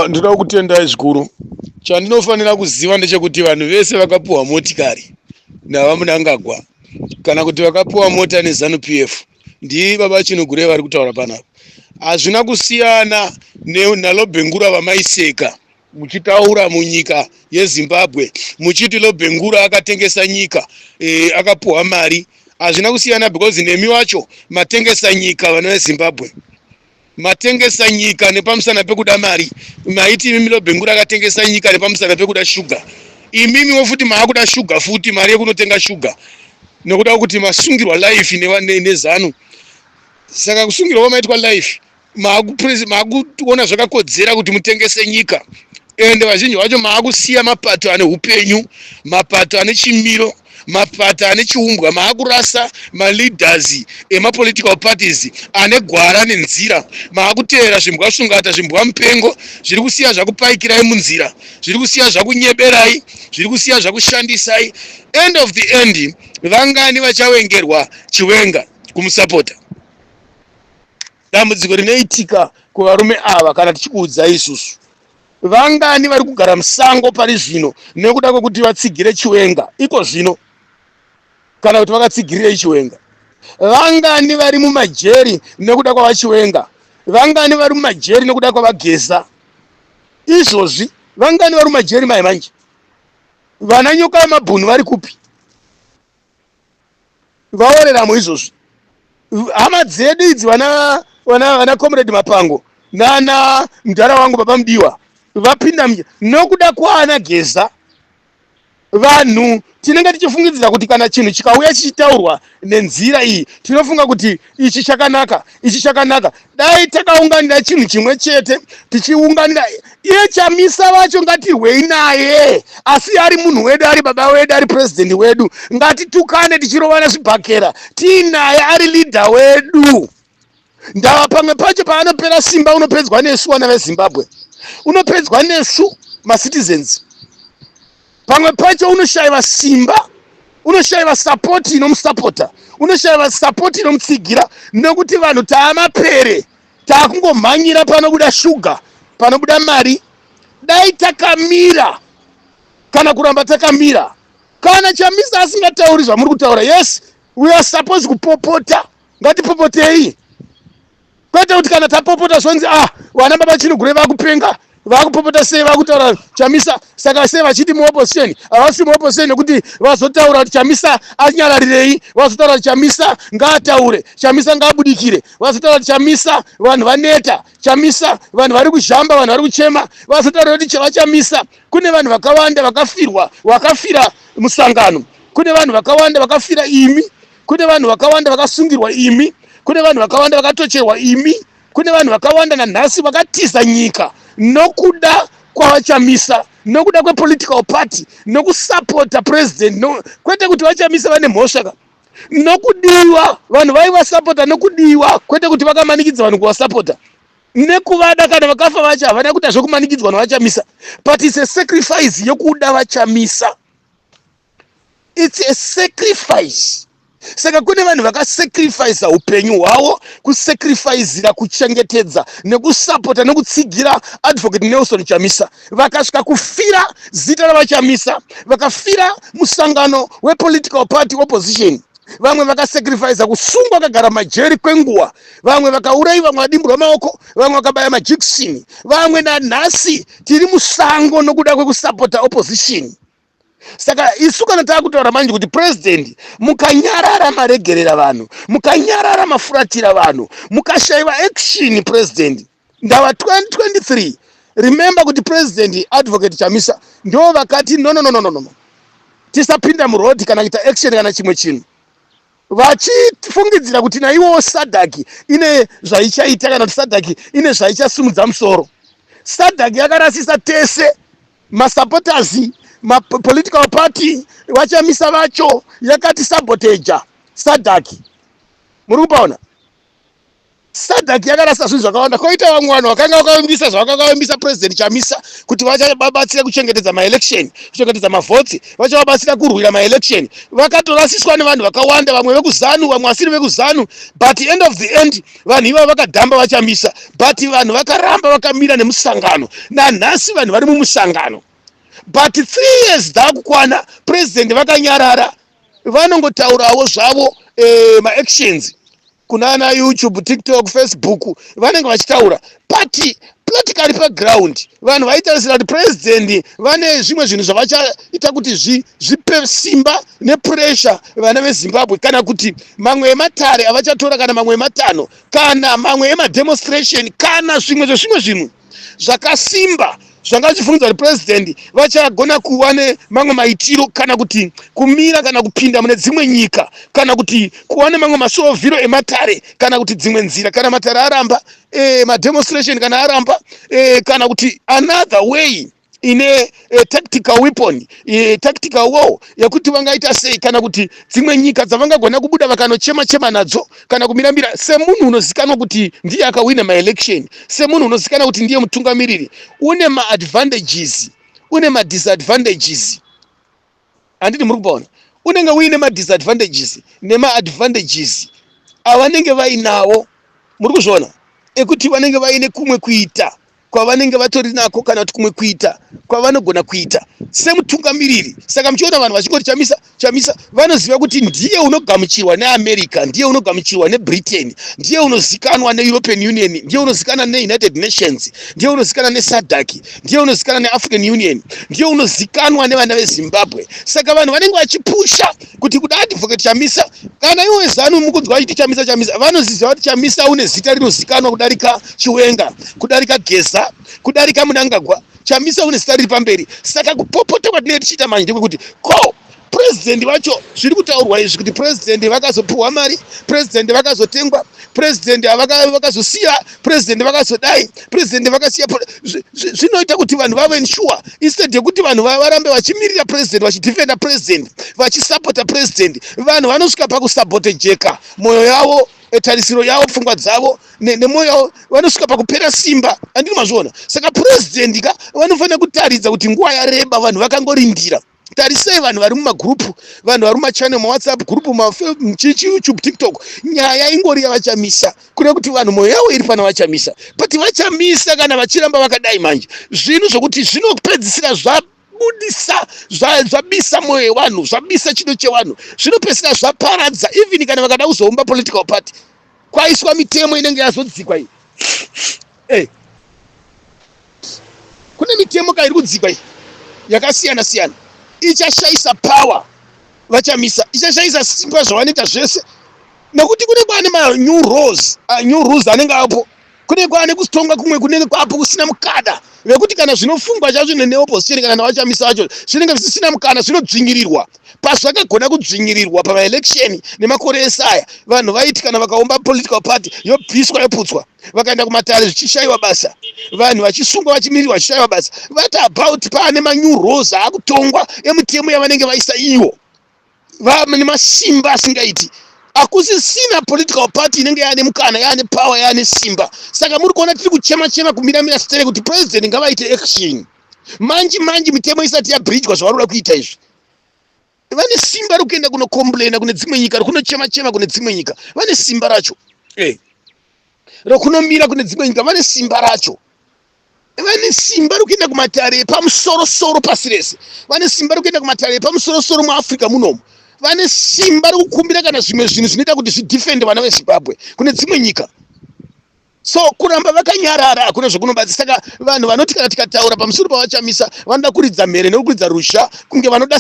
Ndoda kutendai zvikuru. Chandinofanira kuziva ndechekuti vanhu vese vakapuwa motikari navamunangagwa kana kuti vakapuwa mota neZANU PF ndii baba Chinugure vari kutaura panapa. Hazvina kusiyana naLobhengura vamaiseka muchitaura munyika yeZimbabwe muchiti Lobhengura akatengesa nyika akapuwa mari. Hazvina kusiyana because nemi wacho matengesa nyika vana veZimbabwe. Matengesa nyika nepamusana pekuda mari. Maiti imimi Lobhengura akatengesa nyika nepamusana pekuda shuga. Imimi wofuti maakuda shuga futi mari yekunotenga shuga. Nekuda kuti masungirwa life neZANU. Saka kusungirwa kwamaitwa life maakuona zvakakodzera kuti mutengese nyika. Ende vazhinji vacho maakusiya mapato ane upenyu, mapato ane chimiro, mapato ane chiumbwa, maakurasa maleaders emapolitical parties ane gwara nenzira. Maakutevera zvimbwa svungata, zvimbwa mupengo, zviri kusiya zvakupaikirai munzira, zviri kusiya zvakunyeberai, zviri kusiya zvakushandisai. End of the end, vangani vachawengerwa chiwenga kumusapota. Dambudziko rinoitika kuvarume ava kana tichikuudza isusu. Vangani vari kugara musango pari zvino nekuda kwekuti vatsigire chiwenga iko zvino kana kuti vakatsigirira chiwenga. Vangani vari mumajeri nekuda kwavachiwenga. Vangani vari mumajeri nekuda kwavageza. Izvozvi vangani vari mumajeri manje. Vana nyoka yamabhunu vari kupi? Vaoreramo izvozvi. Hama dzedu idzi vana Comrade Mapango nana mudhara wangu baba Mudiwa vapinda nokuda kwaana geza. Vanhu tinenge tichifungidzira kuti kana chinhu chikauya chichitaurwa nenzira iyi tinofunga kuti ichi chakanaka, ichi chakanaka. Dai takaunganira chinhu chimwe chete tichiunganira iye Chamisa vacho ngatirwei naye, asi ari munhu wedu, ari baba wedu, ari president wedu, ngatitukane tichirovana zvibhakera tiinaye ari leader wedu. Ndava pamwe pacho paanopera simba unopedzwa nesu vana veZimbabwe, unopedzwa nesu macitizens. Pamwe pacho unoshayiwa simba, unoshayiwa support inomusapota, unoshayiwa support inomutsigira nekuti vanhu taamapere, taakungomhanyira panobuda shuga, panobuda mari. Dai takamira kana kuramba takamira, kana Chamisa asingatauri zvamuri kutaura, yes we are supposed kupopota, ngatipopotei. Kwete kuti kana tapopota zvonzi vana baba Chinugure vakupenga, vakupopota sei, vakutaura Chamisa, saka sei vachiti muopposition. Havasi muopposition nekuti vazotaura kuti Chamisa anyararirei, vazotaura kuti Chamisa ngaataure, Chamisa ngaabudikire, vazotaura kuti Chamisa vanhu vaneta, Chamisa vanhu vari kuzhamba, vanhu vari kuchema, vazotaura kuti Chamisa kune vanhu vakawanda vakafira musangano, kune vanhu vakawanda vakafira imi, kune vanhu vakawanda vakasungirwa imi, kune vanhu vakawanda vakatocherwa imi, kune vanhu vakawanda nanhasi vakatiza nyika nokuda kwavachamisa, nokuda kwepolitical party, nokusapota president, kwete kuti vachamisa vane mhosva, nokudiwa vanhu vaivasapota, nokudiwa kwete kuti vakamanikidza vanhu kuvasapota, nekuvada kana vakafa vacho havana kuita zvokumanikidzwa navachamisa, but it's a sacrifice yokuda vachamisa. It's a sacrifice. Saka kune vanhu vakasacrifice upenyu hwavo kusacrificeira kuchengetedza nekusapota nekutsigira Advocate Nelson Chamisa, vakasvika kufira zita ravachamisa, vakafira musangano wepolitical party opposition. Vamwe vakasacrifice kusungwa kagara majeri kwenguva, vamwe vakaurayi, vamwe vadimburwa maoko, vamwe vakabaya majekisini, vamwe nanhasi tiri musango nokuda kwekusapota opposition. Saka isu kana taakutaura manje kuti president mukanyarara maregerera vanhu, mukanyarara mafuratira vanhu, mukashayiwa action president. Ndava 2023 remember kuti president Advocate Chamisa ndo vakati no tisapinda murodi kana kuita action kana chimwe chinhu, vachifungidzira kuti naiwo SADC ine zvaichaita kana kuti SADC ine zvaichasimudza musoro. SADC yakarasisa tese masupporters political party vachamisa vacho yakati saboteja SADC. Muri kupaona? SADC yakarasa zvinhu zvakawanda. Koita vamwe vanhu vakanga vakavimbisa zvavakavimbisa president Chamisa kuti vachabatsira kuchengetedza maelection, kuchengetedza mavhotsi, vachabatsira kurwira maelection. Vakatorasiswa nevanhu vakawanda, vamwe vekuzanu, vamwe vasiri vekuzanu. But end of the end, vanhu ivavo vakadhamba vaChamisa. But vanhu vakaramba vakamira nemusangano. Nanhasi vanhu vari mumusangano. But 3 years dzakukwana, president vakanyarara. Vanongotaurawo zvavo maactions. Kunana YouTube, TikTok, Facebook, vanenge vachitaura. But politically background, vanhu vaitarisira kuti president vane zvimwe zvinhu zvavachaita kuti zvipe simba nepressure vana veZimbabwe, kana kuti mamwe ematare avachatora, kana mamwe ematano, kana mamwe emademonstration, kana zvimwe zvinhu zvakasimba zvangachifunza kuti president vachagona kuva nemamwe maitiro, kana kuti kumira kana kupinda mune dzimwe nyika, kana kuti kuva nemamwe masovhiro ematare, kana kuti dzimwe nzira, kana matare aramba, mademonstration kana aramba, kana kuti another way ine tactical weapon, tactical war yakuti vangaita sei, kana kuti dzimwe nyika dzavangagona kubuda vakanochema nadzo, kana kumirambira semunhu unozikanwa kuti ndiye akawina maelection, semunhu unozikanwa kuti ndiye mutungamiriri. Une maadvantages, une madisadvantages. Anditi muri kupaona, unenge uine madisadvantages nemaadvantages avanenge vainawo. Muri kuzviona ekuti vanenge vaine kumwe kuita kwavanenge vatori nako, kana kuti kumwe kuita kwavanogona kuita semutungamiriri. Saka muchiona vanhu vachingoti Chamisa vanoziva kuti ndiye unogamuchirwa neAmerica, ndiye unogamuchirwa neBritain, ndiye unozikanwa neEuropean Union, ndiye unozikanwa neUnited Nations, ndiye unozikanwa neSADC, ndiye unozikanwa neAfrican Union, ndiye unozikanwa nevana veZimbabwe. Saka vanhu vanenge vachipusha kuti kuda advocate Chamisa, kana iwe zanu mukunzwa achiti Chamisa, vanoziva kuti Chamisa une zita rinozikanwa kudarika Chiwenga, kudarika Geza, kudarika Mnangagwa. Chamisa une zita riri pamberi. Saka kupopota kwatinenge tichiita manje ndekuti ko president vacho zviri kutaurwa izvi kuti president vakazopuhwa mari, president vakazotengwa, president vakazosiya, president vakazodai, president vakasiya. Zvinoita kuti vanhu vave ensure instead yekuti vanhu varambe vachimirira president, vachidefenda president, vachisupporta president, vanhu vanosvika pakusabotejeka mwoyo yavo, tarisiro yavo, pfungwa dzavo nemwoyo yavo, vanosvika pakupera simba. Andini mazviona. Saka president vanofanira kutaridza kuti nguva yareba vanhu vakangorindira. Tarisei vanhu vari mumagrupu, vanhu vari mumachannel, mawhatsapp grupu, YouTube, TikTok, nyaya ingori yavaChamisa, kuda kuti vanhu mwoyo yavo iri pana vaChamisa. But vaChamisa kana vachiramba vakadai manje, zvinhu zvokuti zvinopedzisira zvabisa mwoyo yevanhu, zvabisa chido chevanhu, zvinopedzisira zvaparadza. Even kana vakada kuzoumba political party, kwaiswa mitemo inenge yazodzikwa iyi. Kune mitemo kairi kudzikwa iyi yakasiyana siyana, ichashaisa power vaChamisa, ichashaisa simba zvavanoita zvese, nekuti kune kwane new rules anenge apo, kune kwane kutonga kumwe kunenge kwapo kusina mukana wekuti kana zvinofungwa zvacho neopposition kana navaChamisa vacho zvinenge zvisina mukana, zvinodzvinyirirwa. Pazvakagona kudzvinyirirwa pamaelection nemakore esaya, vanhu vaiti kana vakaumba political party yobviswa yoputswa, vakaenda kumatare zvichishayiwa basa, vanhu vachisungwa vachimirirwa vachishayiwa basa. What about pane manew rules akutongwa emitemo yavanenge vaisa iwo, vane masimba asingaiti. Akusisina political party inenge yaane mukana, yaane power, yaane simba. Saka muri kuona tiri kuchema kumiramira stere kuti president ngavaite action manje mitemo isati yabridgwa zvavarikuda kuita izvi. Vane simba rokuenda kunocomplaina kune dzimwe nyika, rokunochema kune dzimwe nyika, vane simba racho. Rokunomira kune dzimwe nyika, vane simba racho. Vane simba rokuenda kumatare pamusoro pasi rese, vane simba rokuenda kumatare pamusoro muAfrica munomu, vane simba rokukumbira kana zvimwe zvinhu zvinoita kuti zvidefende vana veZimbabwe kune dzimwe nyika. So kuramba vakanyarara hakuna zvokunobatsira. Saka vanhu vanoti kana tikataura pamusoro pavaChamisa vanoda kuridza mhere nekuridza rusha, kunge vanoda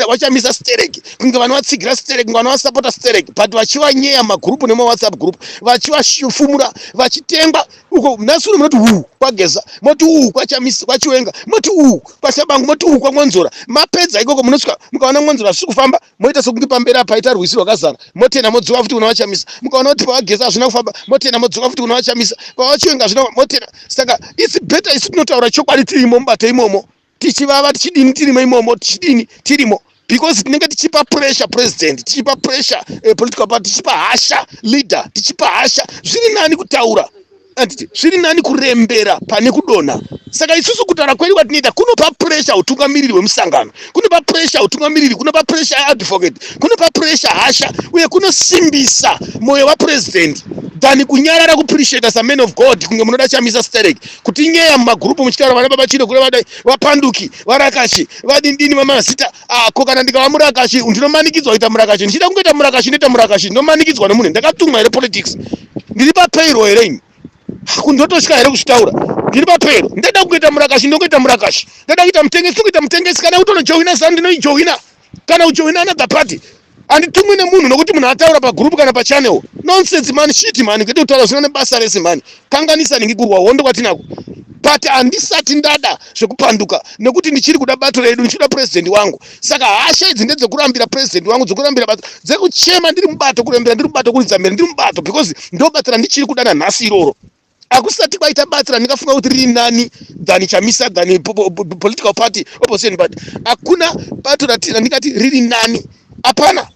vaChamisa stereki, kunge vanovatsigira stereki, kunge vanovasapota stereki, but vachivanyeya magrupu nemawhatsapp group, vachivafumura, vachitengwa uko. Nhasi uno munoti huu kwaGeza, moti huu kwaChamisa, kwaChiwenga, moti huu kwaShabangu, moti huu kwaMwanzora. Mapedza ikoko munosvika mukaona Mwanzora zviri kufamba, moita sokunge pamberi apa paita rwizi rwakazara, motenda modzoka futi kuna vaChamisa. Mukaona kuti pavaGeza hazvina kufamba, motenda modzoka futi kuna vaChamisa. PavaChiwenga hazvina motenda. Saka it's better isi tinotaura chokwadi tirimo mubate imomo, tichivava tichidini tirimo imomo, tichidini tirimo because tinenge tichipa pressure president, tichipa pressure political party, tichipa hasha leader, tichipa hasha zviri nani kutaura, zviri nani kurembera pane kudona. Saka isusu kutaura kwedu kwatinoita kunopa pressure utungamiriri wemusangano, kunopa pressure utungamiriri, kunopa pressure advocate, kunopa pressure hasha, uye kunosimbisa moyo wa president than kunyarara kuappreciate as a man of God kunge munoda Chamisa Stereki kuti ngeya mumagrupu muchitaura vana baba chino kure vadai vapanduki varakashi vadindini mamazita ko kana ndikava murakashi ndinomanikidzwa kuita murakashi, ndichida kungoita murakashi ndoita murakashi, ndinomanikidzwa nemunhu, ndakatumwa here politics, ndiri papeiro here ini, kundotosvika here kuzvitaura ndiri papeiro, ndada kungoita murakashi ndongoita murakashi, ndada kuita mutengesi kuita mutengesi, kana kutonojoina zano ndinoijoina, kana kujoina another party. Anditumwi nemunhu nokuti munhu ataura pagroup kana pachannel. Nonsense man, shit man, ngeti utaura zvina nebasa rese man. Kanganisa ningikurwa hondo kwatinako. But andisati ndada zvekupanduka nekuti ndichiri kuda bato redu, ndichida president wangu. Saka hasha idzi ndedzekurambira president wangu, dzekurambira bato, dzekuchema ndiri mubato, kurembera ndiri mubato, kuridza mberi ndiri mubato, because ndo bato randichiri kuda nhasi iroro. Akusati kwaita bato randingafunga kuti riri nani than Chamisa than political party opposition party. Hakuna bato randingati riri nani. Hapana.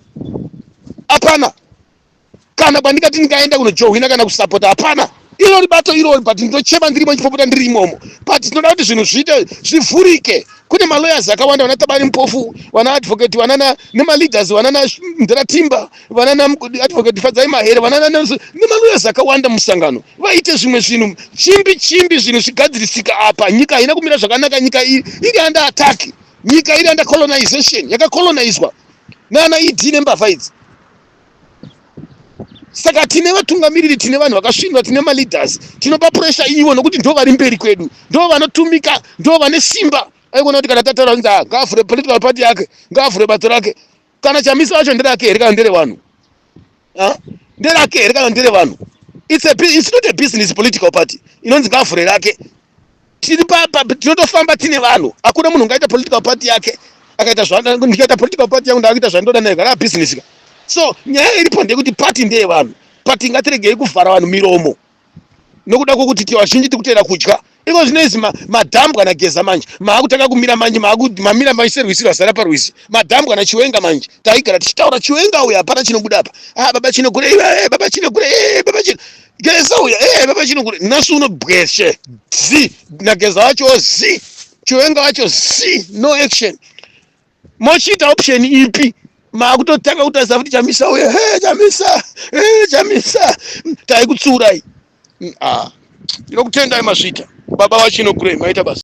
Kana kwandikati ndingaenda kunojoina kana kusapota, hapana. Iro ribato irori, but ndochema ndirimo nchipopota ndiri imomo. But tinoda kuti zvinhu zviite zvivhurike. Kune malawyers akawanda, wana Tabani Mpofu, wana advocate, wana nema leaders, wana Ndera Timba, wana advocate Fadzai Mahere, wana nema lawyers akawanda musangano. Vaite zvimwe zvinhu chimbi zvinhu zvigadzirisika apa. Nyika haina kumira zvakanaka, nyika iri under attack. Nyika iri under colonization, yakakolonizwa nana idzi nembavha idzi. Saka tine vatungamiriri, tine vanhu vakasvinwa, tine maleaders, tinopa pressure iwo nokuti ndo vari mberi kwedu, ndo vanotumika, ndo vane simba. Aikona kuti kana tataura kuti ngavhure political party yake, ngavhure bato rake, kana Chamisa wacho nderake here kana ndere vanhu, nderake here kana ndere vanhu. It's not a business political party inonzi ngavhure rake. Tiri tinotofamba tine vanhu, hakuna munhu ungaita political party yake akaita zvanda, ndikaita political party yangu ndakuita zvandoda nayo, kana business ka. So nyaya iripo ndekuti party ndeye vanhu, party ngatiregei kuvhara vanhu miromo nokuda kwokuti vazhinji tikutera kudya. Iko zvinezi madhambu kana Geza manje maakutanga kumira manje, mamira manje service vazara parwisi, madhambu kana Chiwenga manje taigara tichitaura Chiwenga uya hapana chinobuda apa, baba chinokure, baba chinokure, baba chino Geza uya, baba chinokure, nasu unobweshe zi naGeza wacho zi, Chiwenga wacho zi, no action. Mochita option ipi? Maakutotanga kutaza kuti Chamisa uya, Chamisa taikutsurai. Ndinokutendai masvita baba wachino kure maita basa.